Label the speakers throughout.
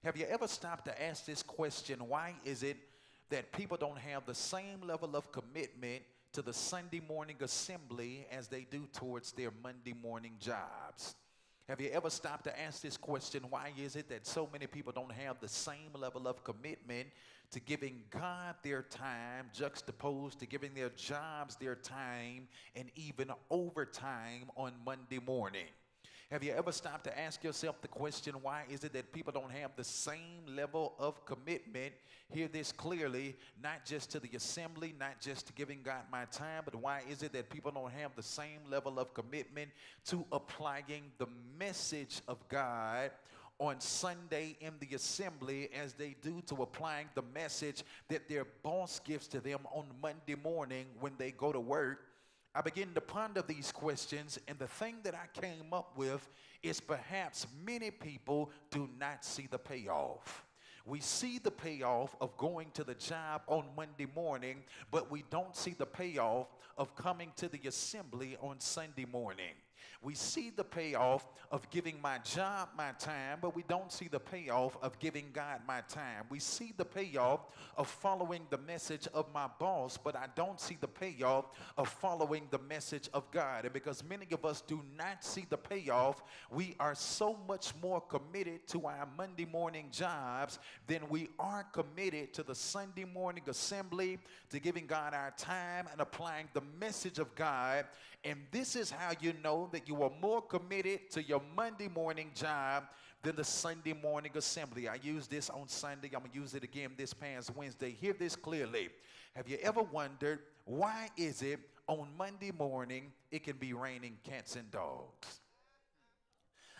Speaker 1: Have you ever stopped to ask this question? Why is it that people don't have the same level of commitment to the Sunday morning assembly as they do towards their Monday morning jobs? Have you ever stopped to ask this question? Why is it that so many people don't have the same level of commitment to giving God their time, juxtaposed to giving their jobs their time, and even overtime on Monday morning? Have you ever stopped to ask yourself the question, why is it that people don't have the same level of commitment? Hear this clearly, not just to the assembly, not just to giving God my time, but why is it that people don't have the same level of commitment to applying the message of God on Sunday in the assembly as they do to applying the message that their boss gives to them on Monday morning when they go to work? I begin to ponder these questions, and the thing that I came up with is perhaps many people do not see the payoff. We see the payoff of going to the job on Monday morning, but we don't see the payoff of coming to the assembly on Sunday morning. We see the payoff of giving my job my time, but we don't see the payoff of giving God my time. We see the payoff of following the message of my boss, but I don't see the payoff of following the message of God. And because many of us do not see the payoff, we are so much more committed to our Monday morning jobs than we are committed to the Sunday morning assembly, to giving God our time and applying the message of God. And this is how you know that you are more committed to your Monday morning job than the Sunday morning assembly. I used this on Sunday. I'm going to use it again this past Wednesday. Hear this clearly. Have you ever wondered, why is it on Monday morning it can be raining cats and dogs?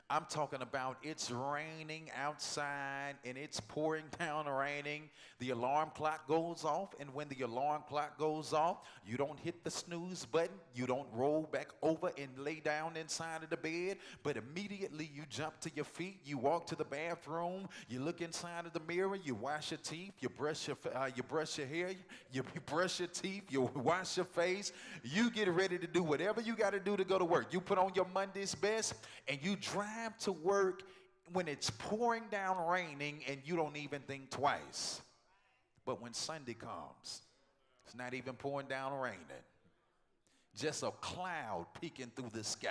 Speaker 1: I'm talking about it's raining outside and it's pouring down raining. The alarm clock goes off, and when the alarm clock goes off, you don't hit the snooze button. You don't roll back over and lay down inside of the bed, but immediately you jump to your feet. You walk to the bathroom. You look inside of the mirror. You wash your teeth. You brush your hair. You brush your teeth. You wash your face. You get ready to do whatever you got to do to go to work. You put on your Monday's best and you drive to work when it's pouring down raining and you don't even think twice. But when Sunday comes, it's not even pouring down raining. Just a cloud peeking through the sky.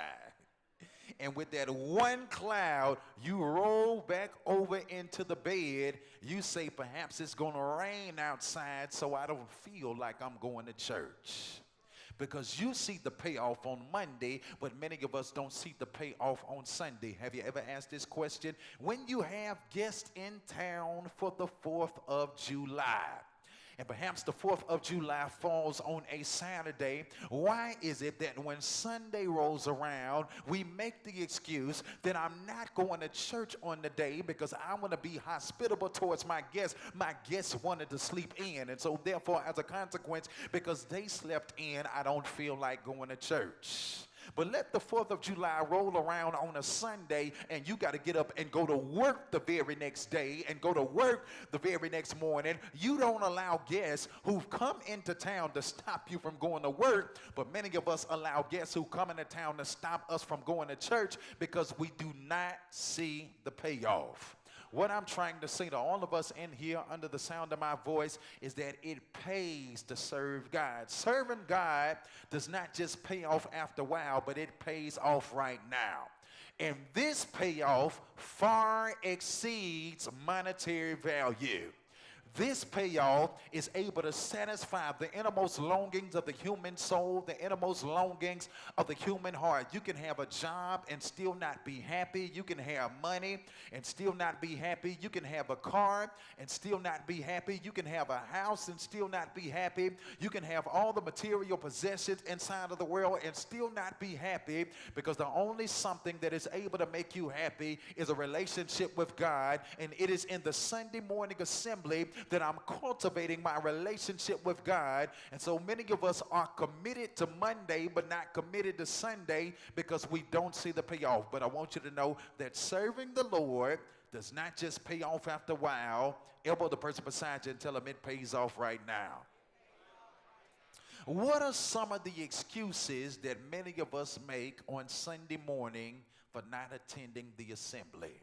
Speaker 1: And with that one cloud, you roll back over into the bed. You say, perhaps it's going to rain outside, so I don't feel like I'm going to church. Because you see the payoff on Monday, but many of us don't see the payoff on Sunday. Have you ever asked this question? When you have guests in town for the 4th of July, and perhaps the 4th of July falls on a Saturday, why is it that when Sunday rolls around, we make the excuse that I'm not going to church on the day because I want to be hospitable towards my guests? My guests wanted to sleep in, and so therefore, as a consequence, because they slept in, I don't feel like going to church. But let the 4th of July roll around on a Sunday and you got to get up and go to work the very next day and go to work the very next morning. You don't allow guests who've come into town to stop you from going to work, but many of us allow guests who come into town to stop us from going to church because we do not see the payoff. What I'm trying to say to all of us in here under the sound of my voice is that it pays to serve God. Serving God does not just pay off after a while, but it pays off right now. And this payoff far exceeds monetary value. This payoff is able to satisfy the innermost longings of the human soul, the innermost longings of the human heart. You can have a job and still not be happy. You can have money and still not be happy. You can have a car and still not be happy. You can have a house and still not be happy. You can have all the material possessions inside of the world and still not be happy, because the only something that is able to make you happy is a relationship with God. And it is in the Sunday morning assembly that I'm cultivating my relationship with God. And so many of us are committed to Monday but not committed to Sunday because we don't see the payoff. But I want you to know that serving the Lord does not just pay off after a while. Elbow the person beside you and tell them it pays off right now. What are some of the excuses that many of us make on Sunday morning for not attending the assembly?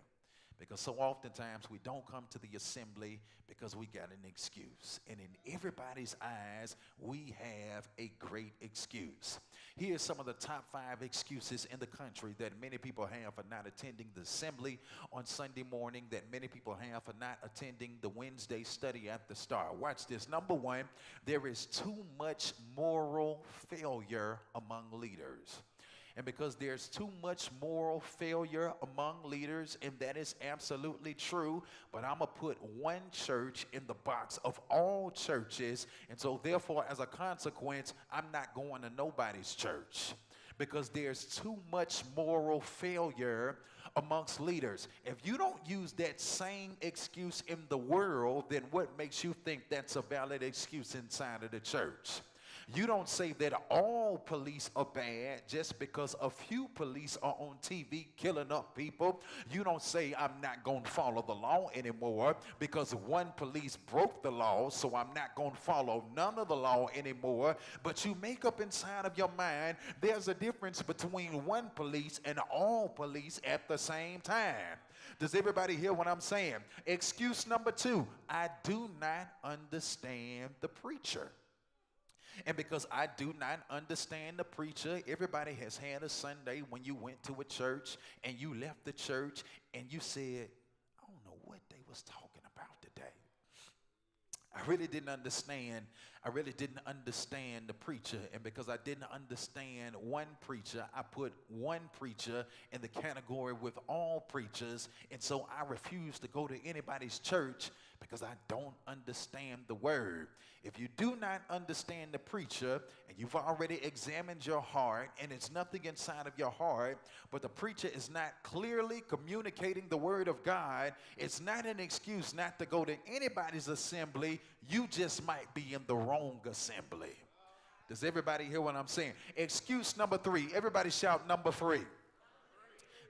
Speaker 1: Because so oftentimes we don't come to the assembly because we got an excuse. And in everybody's eyes, we have a great excuse. Here's some of the top 5 excuses in the country that many people have for not attending the assembly on Sunday morning, that many people have for not attending the Wednesday study at the Star. Watch this. Number 1, there is too much moral failure among leaders. And because there's too much moral failure among leaders, and that is absolutely true, but I'm going to put one church in the box of all churches, and so therefore, as a consequence, I'm not going to nobody's church. Because there's too much moral failure amongst leaders. If you don't use that same excuse in the world, then what makes you think that's a valid excuse inside of the church? You don't say that all police are bad just because a few police are on TV killing up people. You don't say I'm not going to follow the law anymore because one police broke the law, so I'm not going to follow none of the law anymore. But you make up inside of your mind there's a difference between one police and all police at the same time. Does everybody hear what I'm saying? Excuse number 2, I do not understand the preacher. And because I do not understand the preacher, everybody has had a Sunday when you went to a church and you left the church and you said, I don't know what they was talking about today. I really didn't understand the preacher. And because I didn't understand one preacher, I put one preacher in the category with all preachers. And so I refuse to go to anybody's church because I don't understand the word. If you do not understand the preacher and you've already examined your heart and it's nothing inside of your heart, but the preacher is not clearly communicating the word of God, it's not an excuse not to go to anybody's assembly. You just might be in the wrong assembly. Does everybody hear what I'm saying? Excuse number 3. Everybody shout number 3.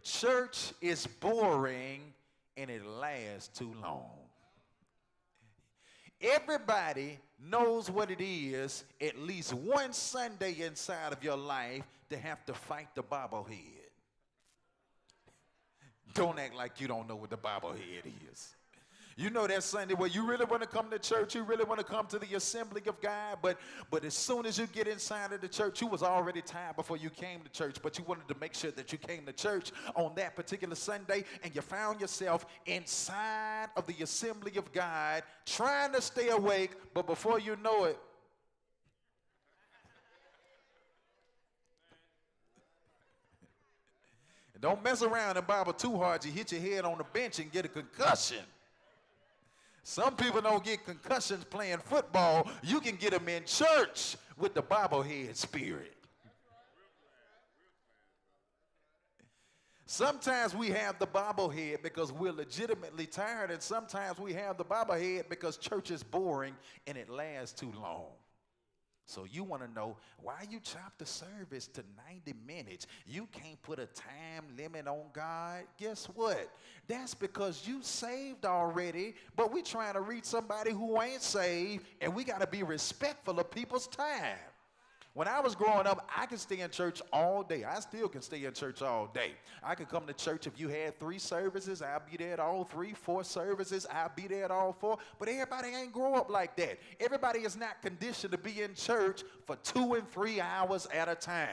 Speaker 1: Church is boring and it lasts too long. Everybody knows what it is at least one Sunday inside of your life to have to fight the bobblehead. Don't act like you don't know what the bobblehead is. You know that Sunday where you really want to come to church, you really want to come to the assembly of God, but as soon as you get inside of the church, you was already tired before you came to church, but you wanted to make sure that you came to church on that particular Sunday, and you found yourself inside of the assembly of God, trying to stay awake, but before you know it, don't mess around and Bible too hard, you hit your head on the bench and get a concussion. Some people don't get concussions playing football. You can get them in church with the bobblehead spirit. Sometimes we have the bobblehead because we're legitimately tired, and sometimes we have the bobblehead because church is boring and it lasts too long. So you want to know why you chop the service to 90 minutes. You can't put a time limit on God. Guess what? That's because you saved already, but we trying to reach somebody who ain't saved, and we got to be respectful of people's time. When I was growing up, I could stay in church all day. I still can stay in church all day. I could come to church if you had 3 services. I'll be there at all 3, 4 services. I'll be there at all 4. But everybody ain't grow up like that. Everybody is not conditioned to be in church for 2 and 3 hours at a time.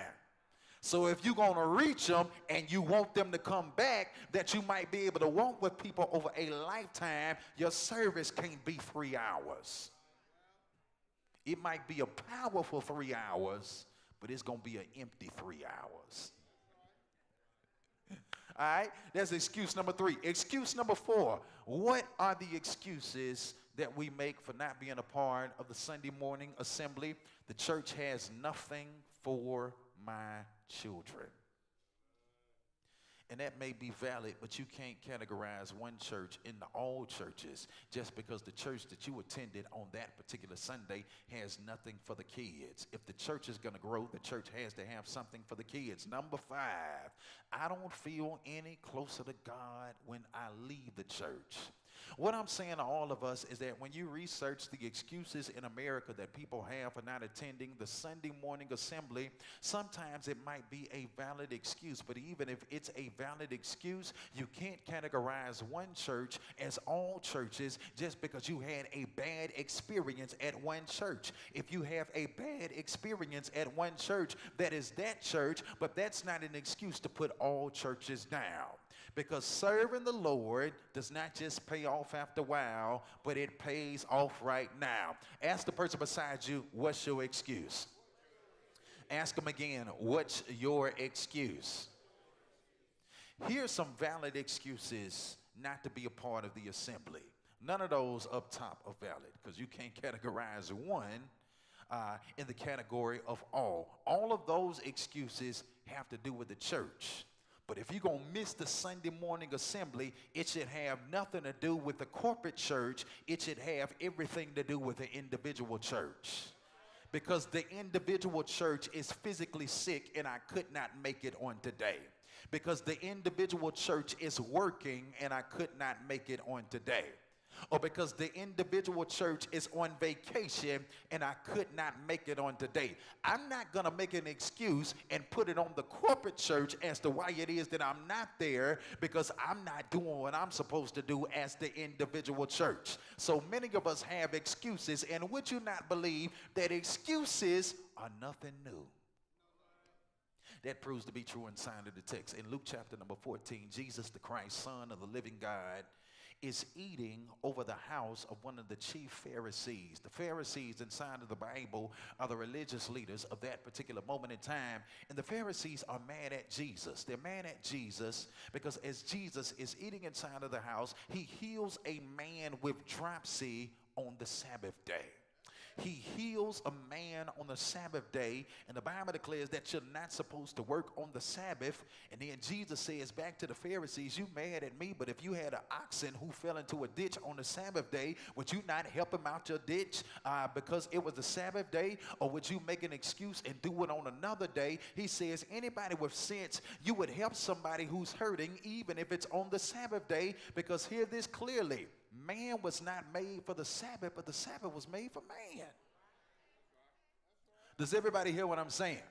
Speaker 1: So if you're going to reach them and you want them to come back, that you might be able to walk with people over a lifetime, your service can't be 3 hours. It might be a powerful 3 hours, but it's going to be an empty 3 hours. All right, that's excuse number 3. Excuse number 4. What are the excuses that we make for not being a part of the Sunday morning assembly? The church has nothing for my children. And that may be valid, but you can't categorize one church into all churches just because the church that you attended on that particular Sunday has nothing for the kids. If the church is going to grow, the church has to have something for the kids. Number 5, I don't feel any closer to God when I leave the church. What I'm saying to all of us is that when you research the excuses in America that people have for not attending the Sunday morning assembly, sometimes it might be a valid excuse. But even if it's a valid excuse, you can't categorize one church as all churches just because you had a bad experience at one church. If you have a bad experience at one church, that is that church, but that's not an excuse to put all churches down. Because serving the Lord does not just pay off after a while, but it pays off right now. Ask the person beside you, what's your excuse? Ask them again, what's your excuse? Here's some valid excuses not to be a part of the assembly. None of those up top are valid because you can't categorize one in the category of all. All of those excuses have to do with the church. But if you're going to miss the Sunday morning assembly, it should have nothing to do with the corporate church. It should have everything to do with the individual church. Because the individual church is physically sick and I could not make it on today. Because the individual church is working and I could not make it on today. Or because the individual church is on vacation and I could not make it on today. I'm not going to make an excuse and put it on the corporate church as to why it is that I'm not there, because I'm not doing what I'm supposed to do as the individual church. So many of us have excuses, and would you not believe that excuses are nothing new? That proves to be true inside of the text. In Luke chapter number 14, Jesus the Christ, Son of the living God, is eating over the house of one of the chief Pharisees. The Pharisees inside of the Bible are the religious leaders of that particular moment in time. And the Pharisees are mad at Jesus. They're mad at Jesus because as Jesus is eating inside of the house, he heals a man with dropsy on the Sabbath day. He heals a man on the Sabbath day, and the Bible declares that you're not supposed to work on the Sabbath. And then Jesus says back to the Pharisees, you mad at me, but if you had an oxen who fell into a ditch on the Sabbath day, would you not help him out your ditch because it was the Sabbath day? Or would you make an excuse and do it on another day? He says anybody with sense, you would help somebody who's hurting even if it's on the Sabbath day, because hear this clearly. Man was not made for the Sabbath, but the Sabbath was made for man. Does everybody hear what I'm saying?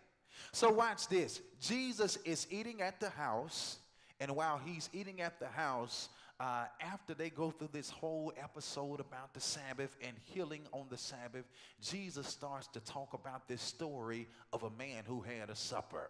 Speaker 1: So watch this. Jesus is eating at the house, and while he's eating at the house, after they go through this whole episode about the Sabbath and healing on the Sabbath, Jesus starts to talk about this story of a man who had a supper.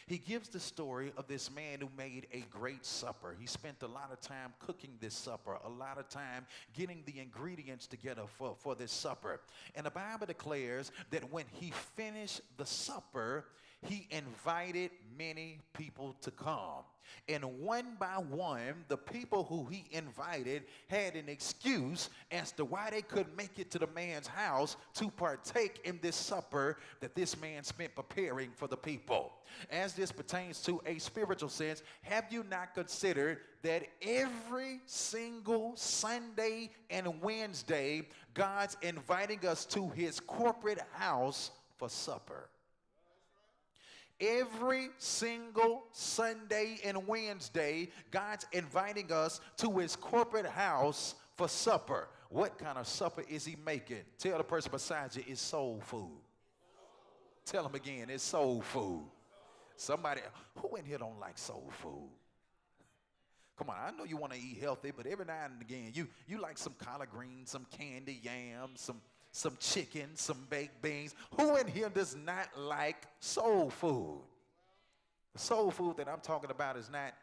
Speaker 1: He gives the story of this man who made a great supper. He spent a lot of time cooking this supper, a lot of time getting the ingredients together for this supper. And the Bible declares that when he finished the supper, he invited many people to come. And one by one, the people who he invited had an excuse as to why they couldn't make it to the man's house to partake in this supper that this man spent preparing for the people. As this pertains to a spiritual sense, have you not considered that every single Sunday and Wednesday, God's inviting us to his corporate house for supper? Every single Sunday and Wednesday, God's inviting us to his corporate house for supper. What kind of supper is he making? Tell the person beside you, it's soul food. Tell them again, it's soul food. Somebody, who in here don't like soul food? Come on, I know you want to eat healthy, but every now and again, you like some collard greens, some candy yams, some chicken, some baked beans. Who in here does not like soul food? The soul food that I'm talking about is not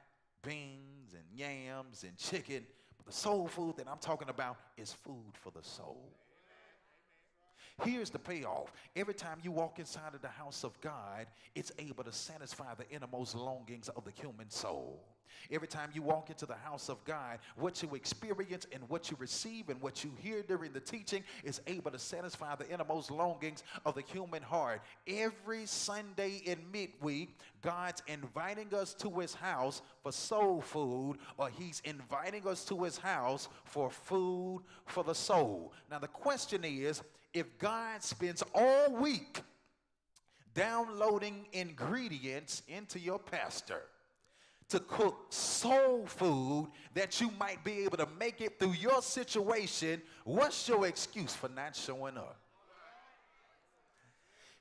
Speaker 1: beans and yams and chicken, but the soul food that I'm talking about is food for the soul. Here's the payoff. Every time you walk inside of the house of God, it's able to satisfy the innermost longings of the human soul. Every time you walk into the house of God, what you experience and what you receive and what you hear during the teaching is able to satisfy the innermost longings of the human heart. Every Sunday in midweek, God's inviting us to his house for soul food, or he's inviting us to his house for food for the soul. Now the question is, if God spends all week downloading ingredients into your pastor to cook soul food that you might be able to make it through your situation, what's your excuse for not showing up?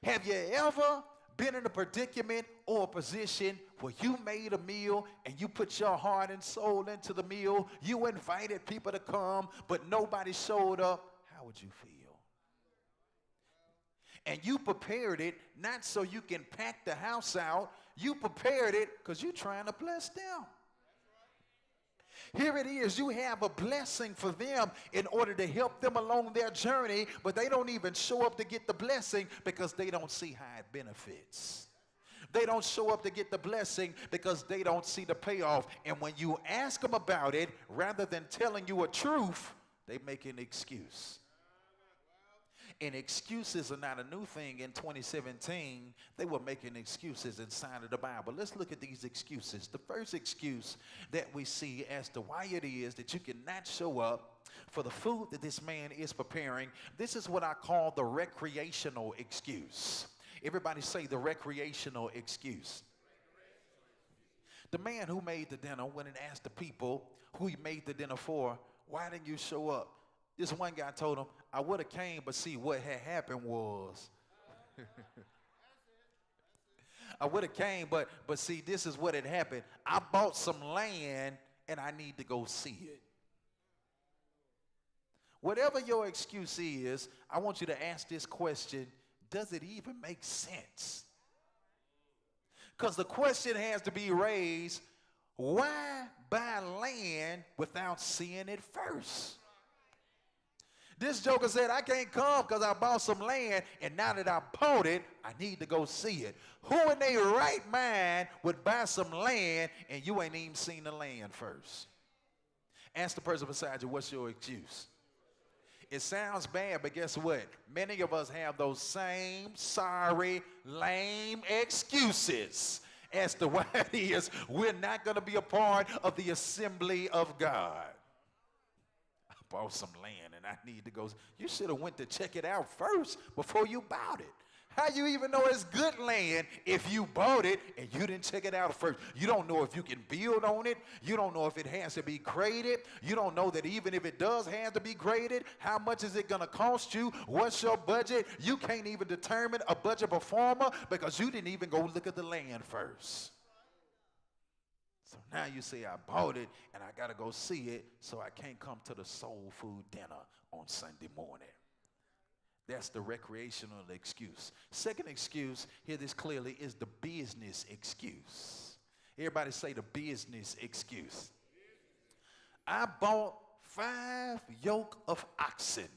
Speaker 1: Have you ever been in a predicament or a position where you made a meal and you put your heart and soul into the meal, you invited people to come, but nobody showed up? How would you feel? And you prepared it not so you can pack the house out. You prepared it because you're trying to bless them. Here it is, you have a blessing for them in order to help them along their journey, but they don't even show up to get the blessing because they don't see how it benefits. They don't show up to get the blessing because they don't see the payoff. And when you ask them about it, rather than telling you a truth, they make an excuse. And excuses are not a new thing in 2017. They were making excuses inside of the Bible. Let's look at these excuses. The first excuse that we see as to why it is that you cannot show up for the food that this man is preparing, this is what I call the recreational excuse. Everybody say the recreational excuse. The man who made the dinner went and asked the people who he made the dinner for, why didn't you show up? This one guy told him, I would have came, but see, what had happened was, I would have came, but see, this is what had happened. I bought some land, and I need to go see it. Whatever your excuse is, I want you to ask this question, does it even make sense? Because the question has to be raised, why buy land without seeing it first? This joker said, I can't come because I bought some land, and now that I bought it, I need to go see it. Who in their right mind would buy some land and you ain't even seen the land first? Ask the person beside you, what's your excuse? It sounds bad, but guess what? Many of us have those same sorry, lame excuses as to why it is we're not going to be a part of the assembly of God. Bought some land and I need to go. You should have went to check it out first before you bought it. How you even know it's good land if you bought it and you didn't check it out first? You don't know if you can build on it. You don't know if it has to be graded. You don't know that even if it does have to be graded, how much is it going to cost you? What's your budget? You can't even determine a budget performer because you didn't even go look at the land first. So now you say, I bought it, and I got to go see it, so I can't come to the soul food dinner on Sunday morning. That's the recreational excuse. Second excuse, hear this clearly, is the business excuse. Everybody say the business excuse. I bought 5 yoke of oxen.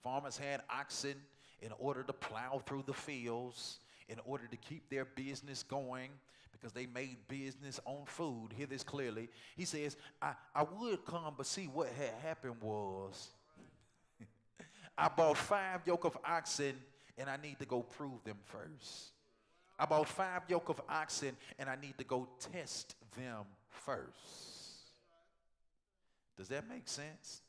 Speaker 1: Farmers had oxen in order to plow through the fields, in order to keep their business going, because they made business on food. Hear this clearly. He says, I would come, but see what had happened was I bought 5 yoke of oxen, and I need to go prove them first. I bought 5 yoke of oxen, and I need to go test them first. Does that make sense?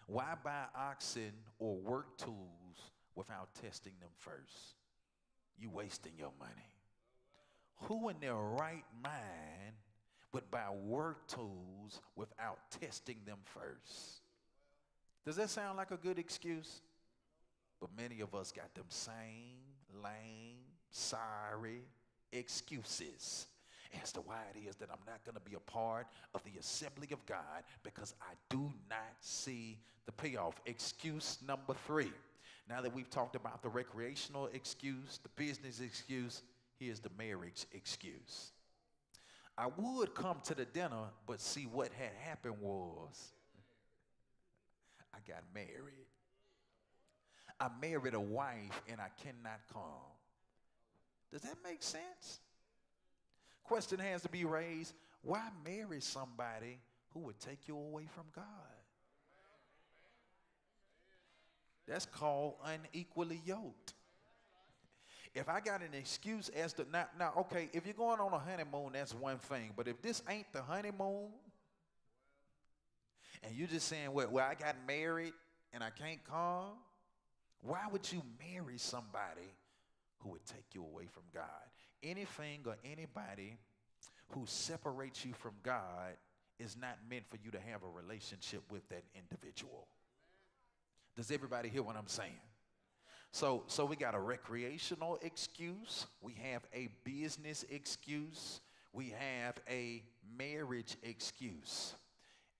Speaker 1: Why buy oxen or work tools without testing them first? You wasting your money. Who in their right mind would buy work tools without testing them first? Does that sound like a good excuse? But many of us got them same lame, sorry excuses as to why it is that I'm not going to be a part of the assembly of God because I do not see the payoff. Excuse number 3. Now that we've talked about the recreational excuse, the business excuse, here's the marriage excuse. I would come to the dinner, but see what had happened was I got married. I married a wife and I cannot come. Does that make sense? Question has to be raised, why marry somebody who would take you away from God? That's called unequally yoked. If I got an excuse as to, now, okay, if you're going on a honeymoon, that's one thing. But if this ain't the honeymoon, and you're just saying, well, I got married and I can't come, why would you marry somebody who would take you away from God? Anything or anybody who separates you from God is not meant for you to have a relationship with that individual. Does everybody hear what I'm saying? So we got a recreational excuse. We have a business excuse. We have a marriage excuse.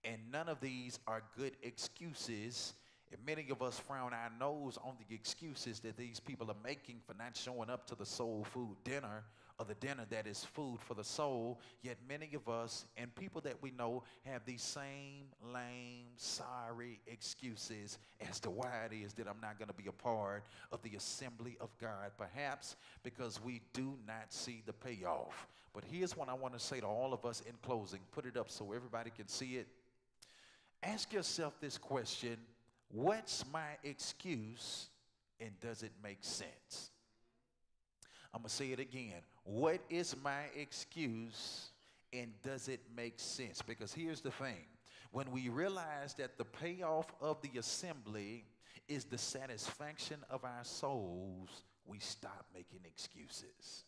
Speaker 1: And none of these are good excuses. And many of us frown our nose on the excuses that these people are making for not showing up to the soul food dinner, or the dinner that is food for the soul. Yet many of us and people that we know have these same lame, sorry excuses as to why it is that I'm not going to be a part of the assembly of God. Perhaps because we do not see the payoff. But here's what I want to say to all of us in closing. Put it up so everybody can see it. Ask yourself this question: what's my excuse, and does it make sense? I'm going to say it again. What is my excuse, and does it make sense? Because here's the thing. When we realize that the payoff of the assembly is the satisfaction of our souls, we stop making excuses.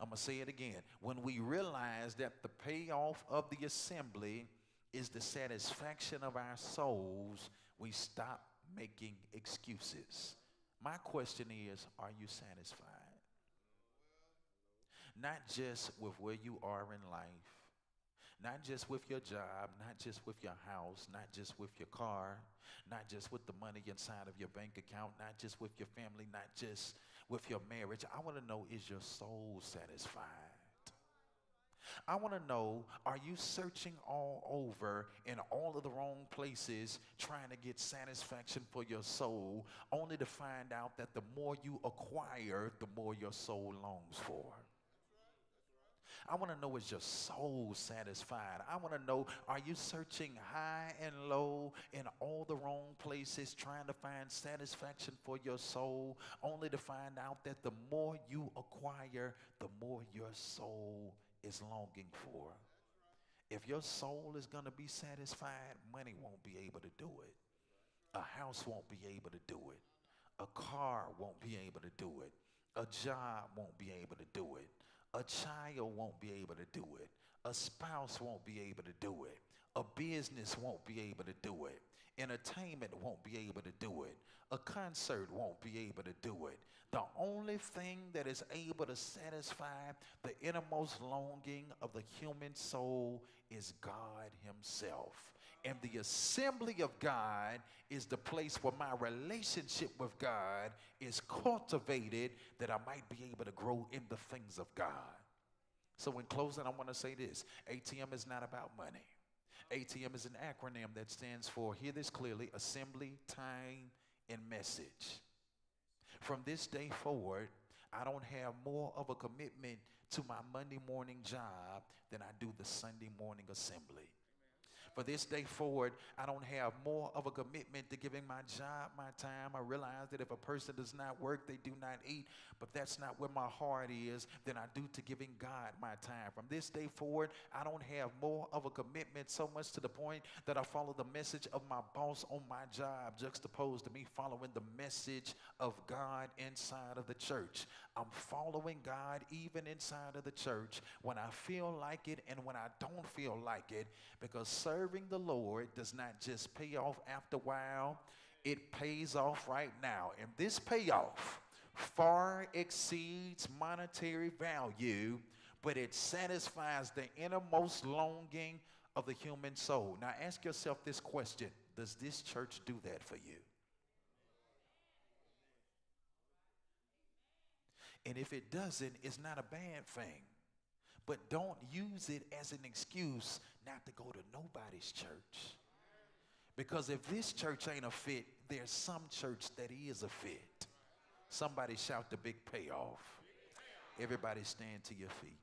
Speaker 1: I'm going to say it again. When we realize that the payoff of the assembly is the satisfaction of our souls, we stop making excuses. My question is, are you satisfied? Not just with where you are in life, not just with your job, not just with your house, not just with your car, not just with the money inside of your bank account, not just with your family, not just with your marriage. I want to know, is your soul satisfied? I want to know, are you searching all over in all of the wrong places trying to get satisfaction for your soul, only to find out that the more you acquire, the more your soul longs for? I want to know, is your soul satisfied? I want to know, are you searching high and low in all the wrong places trying to find satisfaction for your soul, only to find out that the more you acquire, the more your soul is longing for? If your soul is going to be satisfied, money won't be able to do it. A house won't be able to do it. A car won't be able to do it. A job won't be able to do it. A child won't be able to do it. A spouse won't be able to do it. A business won't be able to do it. Entertainment won't be able to do it. A concert won't be able to do it. The only thing that is able to satisfy the innermost longing of the human soul is God Himself. And the assembly of God is the place where my relationship with God is cultivated, that I might be able to grow in the things of God. So in closing, I want to say this. ATM is not about money. ATM is an acronym that stands for, hear this clearly, Assembly, Time, and Message. From this day forward, I don't have more of a commitment to my Monday morning job than I do the Sunday morning assembly. For this day forward, I don't have more of a commitment to giving my job my time. I realize that if a person does not work, they do not eat. But that's not where my heart is than I do to giving God my time. From this day forward, I don't have more of a commitment, so much to the point that I follow the message of my boss on my job, juxtaposed to me following the message of God inside of the church. I'm following God even inside of the church when I feel like it and when I don't feel like it, because serving the Lord does not just pay off after a while, it pays off right now. And this payoff far exceeds monetary value, but it satisfies the innermost longing of the human soul. Now ask yourself this question: does this church do that for you? And if it doesn't, it's not a bad thing. But don't use it as an excuse not to go to nobody's church. Because if this church ain't a fit, there's some church that is a fit. Somebody shout the big payoff. Everybody stand to your feet.